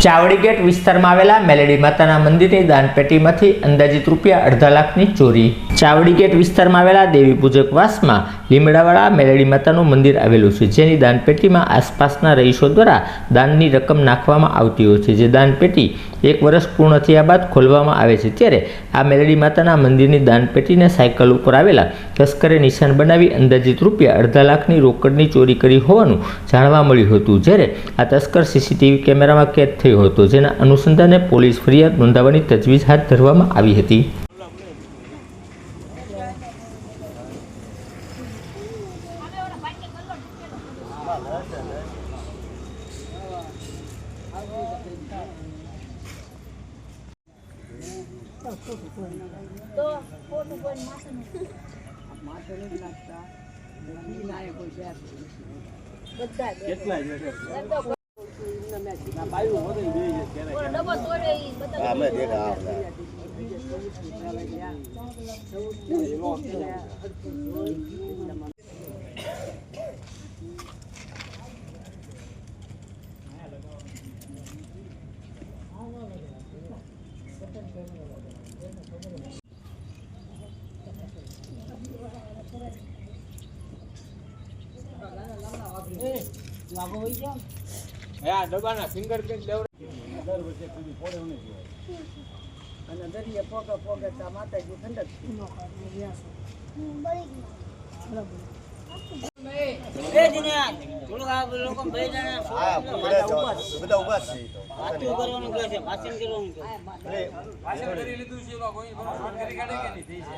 Chawdi gate વિસ્તારમાં આવેલા મેલડી માતાના મંદિરની દાનપેટીમાંથી અંદાજિત રૂપિયા 2.5 લાખની ચોરી। ચાવડી ગેટ વિસ્તારમાં આવેલા દેવી પૂજક વાસમાં લીમડાવાળા મેલડી માતાનું મંદિર આવેલું છે, જેની દાનપેટીમાં આસપાસના રહીશો દ્વારા દાનની રકમ નાખવામાં આવતી હોય છે, જે દાનપેટી 1 વર્ષ પૂર્ણ થયા બાદ ખોલવામાં આવે છે। ત્યારે આ મેલડી માતાના મંદિરની દાનપેટીને સાયકલ ઉપર આવેલા તસ્કરે નિશાન બનાવી અંદાજિત રૂપિયા 2.5 લાખની રોકડની ચોરી કરી હોવાનું જાણવા મળ્યું હતું। જ્યારે આ તસ્કર સીસીટીવી કેમેરામાં કેદ થયો હતો, જેના અનુસંધાને પોલીસ ફરિયાદ નોંધાવવાની તજવીજ હાથ ધરવામાં આવી હતી। ડબ્બાના ફિંગરપ્રિન્ટ લેવડ દર વર્ષે સુધી પોડે હોને જોઈએ અને દરિયે પોકે પોકે તા માતાજી ઠંડક એ દિના થોડું આ લોકો બે જણા બધા ઉભા છે વાતો કરવાનું કહે છે, ભાષણ કરવાનું કહે છે, ભાષણ કરી લીધું છે લોકો કોઈ ફોન કરી કાઢે કે નહીં થઈ છે।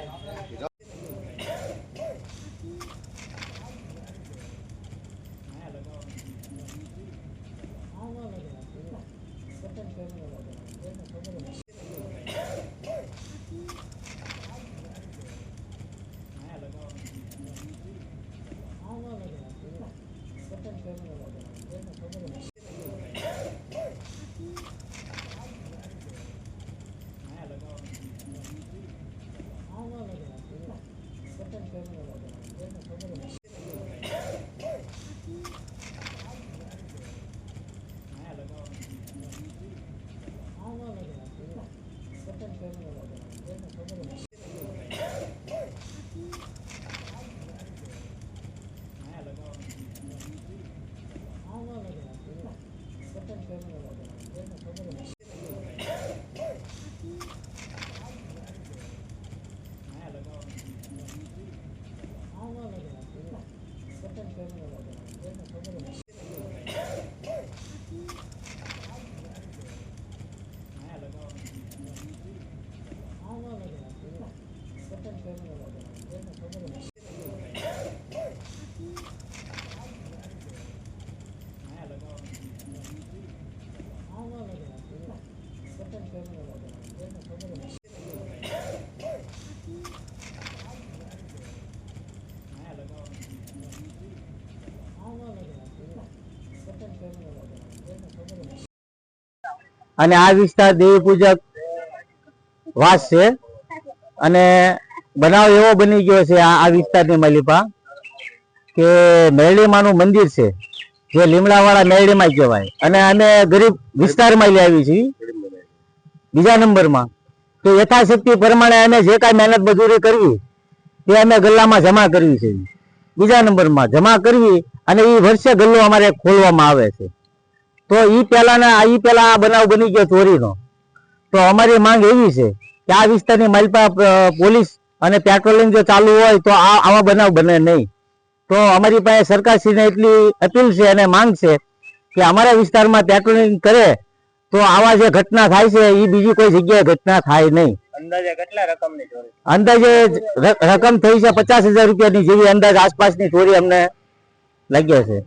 અને આ વિસ્તાર દેવી પૂજક વાસ છે અને બનાવ એવો બની ગયો છે આ વિસ્તારની માલિપા કે મેરડીમાનું મંદિર છે, જે લીમડાવાળા મેરડીમાં કહેવાય, અને અમે ગરીબ વિસ્તારમાં લઈ આવી છીએ બીજા નંબરમાં। તો યથાશક્તિ પ્રમાણે અમે જે કાંઈ મહેનત મજૂરી કરવી તે અમે ગલ્લામાં જમા કરવી છે, બીજા નંબરમાં જમા કરવી, અને એ વર્ષે ગલ્લો અમારે ખોલવામાં આવે છે। તો ઈ પેલા આ બનાવ બની ગયો ચોરીનો। તો અમારી માંગ એવી છે કે આ વિસ્તારની માલપા પોલીસ અને પેટ્રોલિંગ જો ચાલુ હોય તો આવા બનાવ બને નહીં। તો અમારી પાસે સરકારશ્રીને એટલી અપીલ છે અને માંગ છે કે અમારા વિસ્તારમાં પેટ્રોલિંગ કરે તો આવા જે ઘટના થાય છે એ બીજી કોઈ જગ્યાએ ઘટના થાય નહીં। અંદાજે કેટલા રકમની ચોરી? અંદાજે રકમ થઈ છે 50,000 રૂપિયાની જેવી અંદાજ આસપાસની ચોરી અમને લાગ્યા છે।